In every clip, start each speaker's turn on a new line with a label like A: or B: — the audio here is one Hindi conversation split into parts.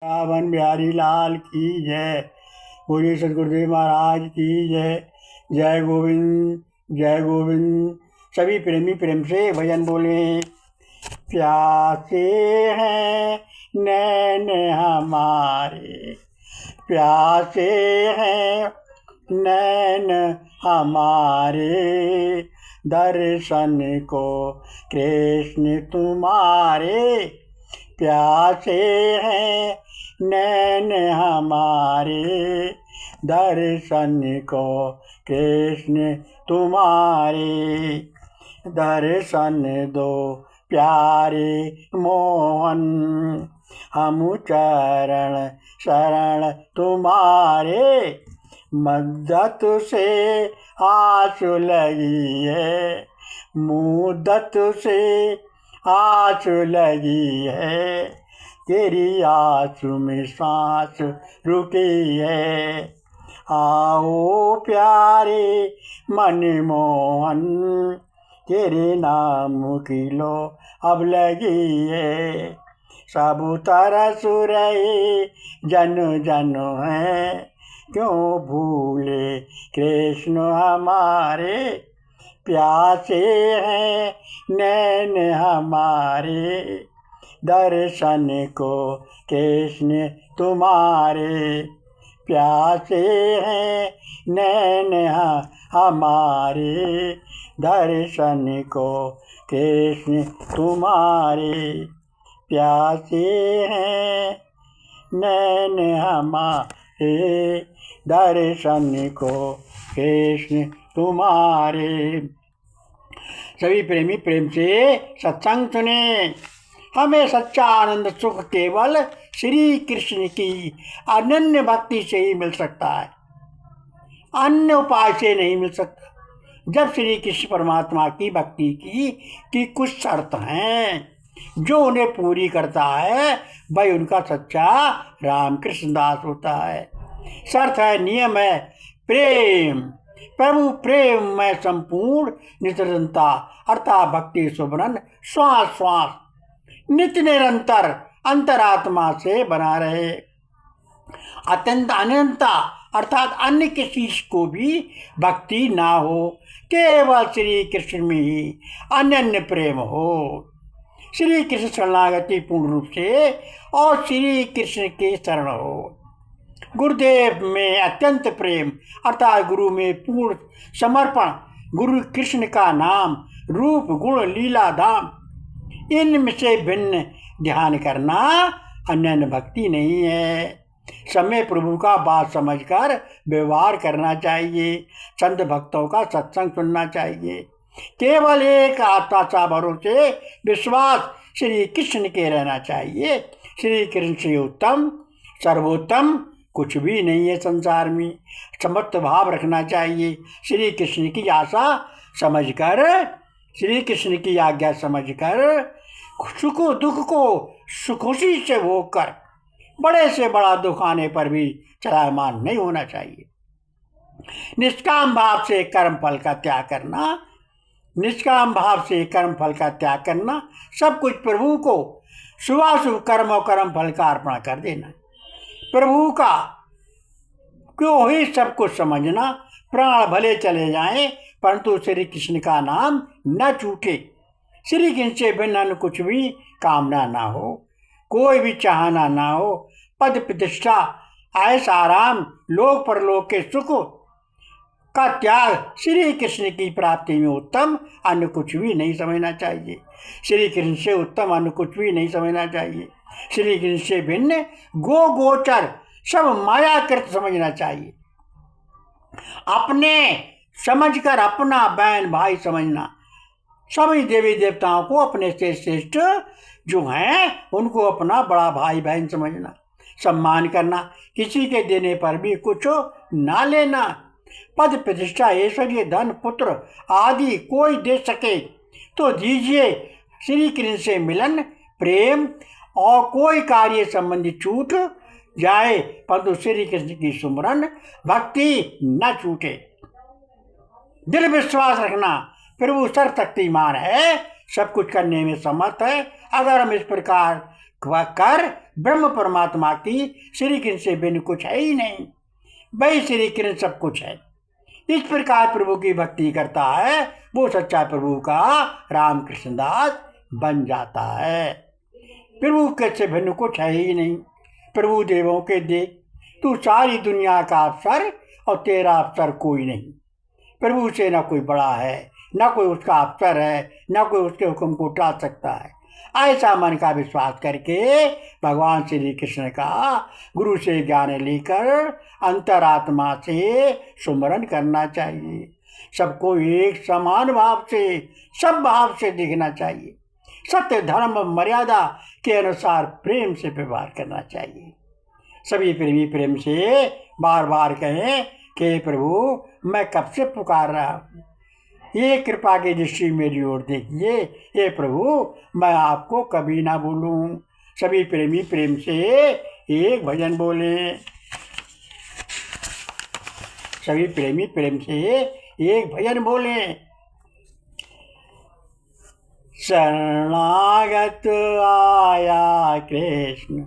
A: रावण बिहारी लाल की जय। बोलिए सदगुरुदेव महाराज की जय। जय गोविंद जय गोविंद। सभी प्रेमी प्रेम से भजन बोले। प्यासे हैं नैन हमारे, प्यासे हैं नैन हमारे, दर्शन को कृष्ण तुम्हारे। प्यासे हैं नैन हमारे, दर्शन को कृष्ण तुम्हारे। दर्शन दो प्यारे मोहन, हम चरण शरण तुम्हारे। मद्दत से आस लगी है, मुद्दत से आस लगी है, तेरी आंसू में सांस रुकी है। आओ प्यारे मनमोहन, तेरे नाम की लो अब लगी है। सब तरस रहे जन जन है, क्यों भूले कृष्ण हमारे। प्यासे हैं नैन हमारे, दर्शन को कृष्ण तुम्हारे। प्यासे हैं नैन हमारे, दर्शन को कृष्ण तुम्हारे। प्यासे हैं नैन हमारे, दर्शन को कृष्ण तुम्हारे। सभी प्रेमी प्रेम से सत्संग सुने। हमें सच्चा आनंद सुख केवल श्री कृष्ण की अनन्य भक्ति से ही मिल सकता है, अन्य उपाय से नहीं मिल सकता। जब श्री कृष्ण परमात्मा की भक्ति की कुछ शर्त हैं, जो उन्हें पूरी करता है वही उनका सच्चा रामकृष्ण दास होता है। शर्त है, नियम है प्रेम। प्रभु प्रेम में संपूर्ण निरंता अर्थात भक्ति सुबरन श्वास श्वास नित्य निरंतर अंतरात्मा से बना रहे। अत्यंत अनंता अर्थात अन्य किसी को भी भक्ति ना हो, केवल श्री कृष्ण में ही अनन्य प्रेम हो। श्री कृष्ण शरणागति पूर्ण रूप से और श्री कृष्ण के शरण हो। गुरुदेव में अत्यंत प्रेम अर्थात गुरु में पूर्ण समर्पण। गुरु कृष्ण का नाम रूप गुण लीला धाम, इनमें से भिन्न ध्यान करना अनन्य भक्ति नहीं है। समय प्रभु का बात समझकर व्यवहार करना चाहिए। संत भक्तों का सत्संग सुनना चाहिए। केवल एक आत्मा भरोसे विश्वास श्री कृष्ण के रहना चाहिए। श्री कृष्ण से उत्तम सर्वोत्तम कुछ भी नहीं है संसार में। समर्थ भाव रखना चाहिए। श्री कृष्ण की आशा समझकर, श्री कृष्ण की आज्ञा समझकर सुख दुख को सुखुशी से होकर बड़े से बड़ा दुख आने पर भी चलायमान नहीं होना चाहिए। निष्काम भाव से कर्म फल का त्याग करना, निष्काम भाव से कर्म फल का त्याग करना, सब कुछ प्रभु को शुभाशुभ कर्म और कर्म फल का अर्पण कर देना। प्रभु का क्यों ही सब कुछ समझना। प्राण भले चले जाएं परंतु श्री कृष्ण का नाम न छूटे। श्री कृष्ण से भिन्न कुछ भी कामना ना हो, कोई भी चाहना ना हो। पद प्रतिष्ठा ऐसा आराम लोक परलोक के सुख का त्याग श्री कृष्ण की प्राप्ति में उत्तम अन्य कुछ भी नहीं समझना चाहिए। श्री कृष्ण से उत्तम अन्य कुछ भी नहीं समझना चाहिए। श्री कृष्ण से भिन्न गोचर सब मायाकृत समझना चाहिए। अपने समझकर अपना बहन भाई समझना। सभी देवी देवताओं को अपने से श्रेष्ठ जो हैं उनको अपना बड़ा भाई बहन समझना, सम्मान करना, किसी के देने पर भी कुछ ना लेना। पद प्रतिष्ठा ऐश्वर्य धन पुत्र आदि कोई दे सके तो दीजिए। श्री कृष्ण से मिलन प्रेम और कोई कार्य संबंधी छूट जाए परंतु श्री कृष्ण की सुमरन भक्ति न छूटे। दिल विश्वास रखना, प्रभु सर्वशक्तिमान है, सब कुछ करने में समर्थ है। अगर हम इस प्रकार कर ब्रह्म परमात्मा की श्री कृष्ण से बिन कुछ है ही नहीं, वही श्री कृष्ण सब कुछ है। इस प्रकार प्रभु की भक्ति करता है वो सच्चा प्रभु का राम कृष्ण दास बन जाता है। प्रभु के से भिन्न कुछ है ही नहीं। प्रभु देवों के दे, तू सारी दुनिया का अफसर और तेरा अफसर कोई नहीं। प्रभु से ना कोई बड़ा है, ना कोई उसका अफसर है, ना कोई उसके हुक्म को टाल सकता है। ऐसा मन का विश्वास करके भगवान श्री कृष्ण का गुरु से ज्ञान लेकर अंतरात्मा से सुमरन करना चाहिए। सबको एक समान भाव से, सब भाव से देखना चाहिए। सत्य धर्म मर्यादा के अनुसार प्रेम से व्यवहार करना चाहिए। सभी प्रेमी प्रेम से बार बार कहें कि प्रभु मैं कब से पुकार रहा हूँ, ये कृपा की दृष्टि मेरी ओर देखिए। हे प्रभु मैं आपको कभी ना भूलूं। सभी प्रेमी प्रेम से एक भजन बोले। सभी प्रेमी प्रेम से एक भजन बोले। शरणागत आया कृष्ण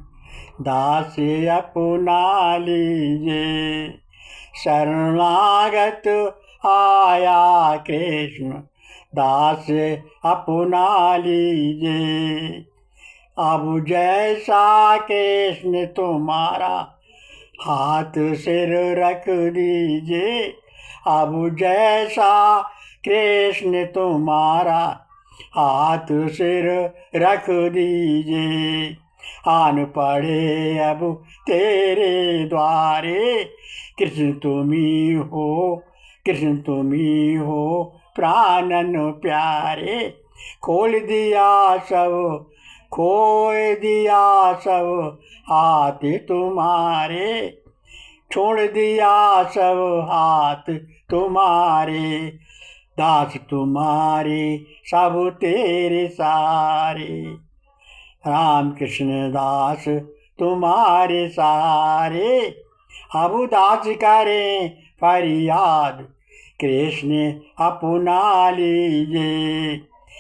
A: दास अपना लीजिए। शरणागत आया कृष्ण दास अपना लीजिए। अब जैसा कृष्ण तुम्हारा हाथ सिर रख दीजिए। अब जैसा कृष्ण तुम्हारा हाथ सिर रख दीजिए। आन पड़े अब तेरे द्वारे। कृष्ण तुम्ही हो, कृष्ण तुम्ही हो प्राणन प्यारे। खोल दिया सब, खोल दिया सब हाथ तुम्हारे। छोड़ दिया सब हाथ तुम्हारे। दास तुम्हारे सब तेरे सारे। राम कृष्ण दास तुम्हारे सारे। अब दास करें फरियाद कृष्ण अपना लीजिए।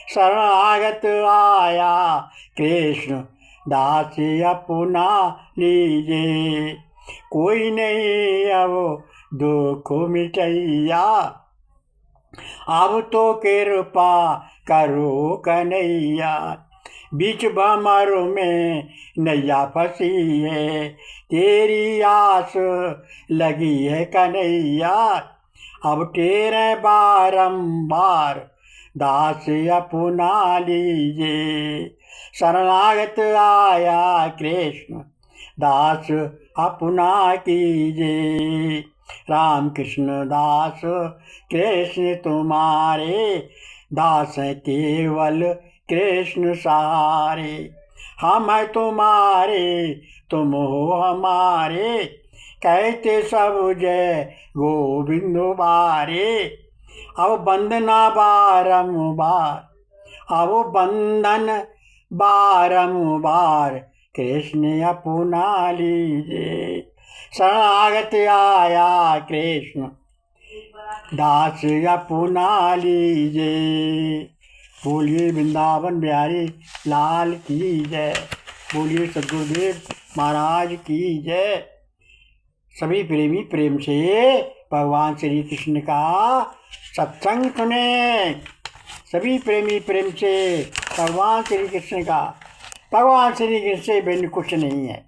A: शरणागत आया कृष्ण दास अपना लीजिए। कोई नहीं अब दुख मिटैया। अब तो कृपा करो कन्हैया। बीच भंवर में नैया फंसी है। तेरी आस लगी है कन्हैया। अब तेरे बारंबार दास अपना लीजिए। शरणागत आया कृष्ण दास अपना कीजिए। राम कृष्ण दास कृष्ण तुम्हारे। दास केवल कृष्ण सहारे। हम हैं तुम्हारे तुम हो हमारे। कहते सब जय गोविंद बारे। अब बंदना बारंबार, अब बंधन बारंबार कृष्ण अपना लीजिए। शरणागत आया कृष्ण दास अपना लीजिए। बोलिए वृंदावन बिहारी लाल की जय। बोलिए सद्गुरुदेव महाराज की जय। सभी प्रेमी प्रेम से भगवान श्री कृष्ण का सत्संग सुने। सभी प्रेमी प्रेम से भगवान श्री कृष्ण का, भगवान श्री कृष्ण से भिन्न कुछ नहीं है।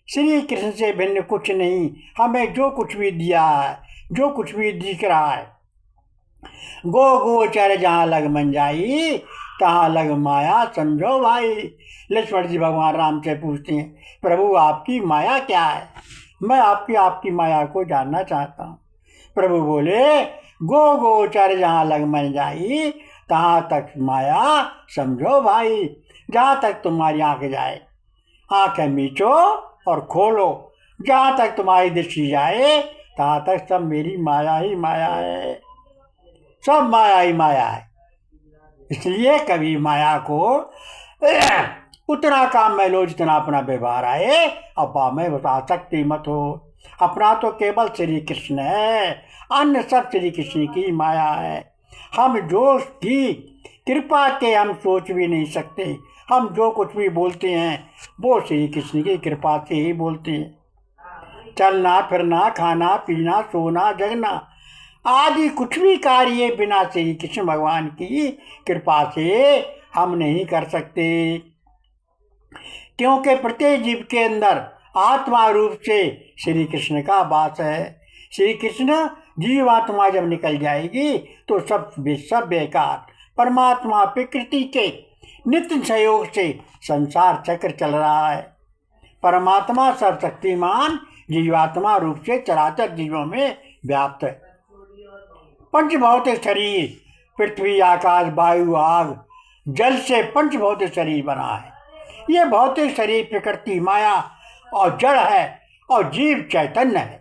A: श्री कृष्ण से भिन्न कुछ नहीं। हमें जो कुछ भी दिया है, जो कुछ भी दिख रहा है, गो गोचर जहाँ लग मन जाई तहाँ लग माया समझो भाई। लक्ष्मण जी भगवान राम से पूछते हैं प्रभु आपकी माया क्या है, मैं आपकी माया को जानना चाहता हूँ। प्रभु बोले गो गोचर जहाँ लग मन जाई तहाँ तक माया समझो भाई। जहाँ तक तुम्हारी आँख जाए, आँखें मीचो और खोलो। जहाँ तक तुम्हारी दृष्टि जाए तहाँ तक सब मेरी माया ही माया है, सब माया ही माया है। इसलिए कभी माया को उतना काम में लो जितना अपना व्यवहार आए। अब्बा में बस आसक्ति मत हो। अपना तो केवल श्री कृष्ण है, अन्य सब श्री कृष्ण की माया है। हम जो की कृपा के हम सोच भी नहीं सकते। हम जो कुछ भी बोलते हैं वो श्री कृष्ण की कृपा से ही बोलते हैं। चलना फिरना, खाना पीना, सोना जगना आदि कुछ भी कार्य बिना श्री कृष्ण भगवान की कृपा से हम नहीं कर सकते, क्योंकि प्रत्येक जीव के अंदर आत्मा रूप से श्री कृष्ण का वास है। श्री कृष्ण जीवात्मा जब निकल जाएगी तो सब बेकार। परमात्मा प्रकृति के नित्य सहयोग से संसार चक्र चल रहा है। परमात्मा सर्वशक्तिमान जीवात्मा रूप से चराचर जीवों में व्याप्त है। पंचभौतिक शरीर पृथ्वी, आकाश, वायु, आग, जल से पंचभौतिक शरीर बना है। ये भौतिक शरीर प्रकृति, माया और जड़ है और जीव चैतन्य है।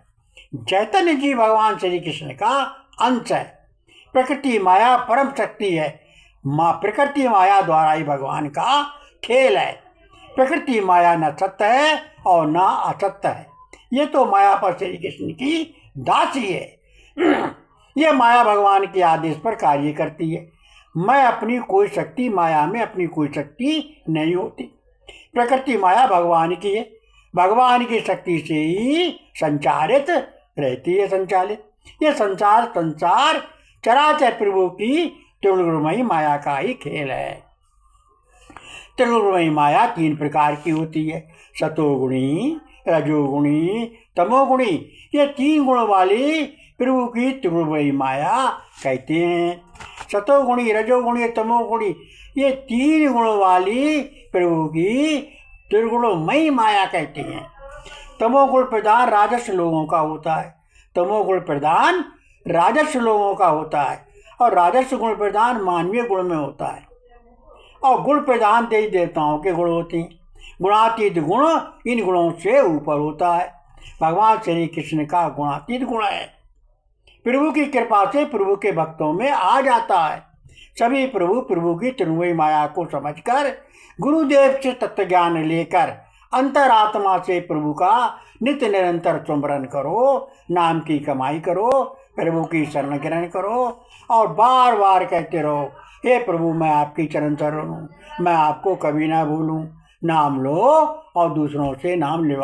A: चैतन्य जीव भगवान श्री कृष्ण का अंश है। प्रकृति माया परम शक्ति है। प्रकृति माया द्वारा ही भगवान का खेल है। प्रकृति माया न सत्य है और न असत्य है। ये तो माया पर श्री कृष्ण की दासी है। ये माया भगवान के आदेश पर कार्य करती है। मैं अपनी कोई शक्ति, माया में अपनी कोई शक्ति नहीं होती। प्रकृति माया भगवान की है। भगवान की शक्ति से ही संचारित रहती है, संचालित। ये संसार चराचर प्रभु की त्रिगुणमयी माया का ही खेल है। त्रिगुणमयी माया 3 प्रकार की होती है, सतोगुणी, रजोगुणी, तमोगुणी। ये 3 गुणों वाली प्रभु की त्रिगुणमयी माया कहते हैं। सतोगुणी, रजोगुणी, तमोगुणी, ये 3 गुणों वाली प्रभु की त्रिगुणमयी माया कहते हैं। तमोगुण प्रधान राजस्व लोगों का होता है। तमोगुण प्रधान राजस्व लोगों का होता है और राजस्व गुण प्रधान मानवीय गुण में होता है और गुण प्रधान देवी देवताओं के गुण होते हैं। गुणातीत गुण इन गुणों से ऊपर होता है। भगवान श्री कृष्ण का गुणातीत गुण है। प्रभु की कृपा से प्रभु के भक्तों में आ जाता है। सभी प्रभु की त्रिगुणमयी माया को समझकर गुरुदेव से तत्व ज्ञान लेकर अंतरात्मा से प्रभु का नित्य निरंतर स्मरण करो, नाम की कमाई करो, प्रभु की शरण ग्रहण करो और बार बार कहते रहो, हे प्रभु मैं आपकी चरण शरण हूँ, मैं आपको कभी ना भूलूं। नाम लो और दूसरों से नाम ले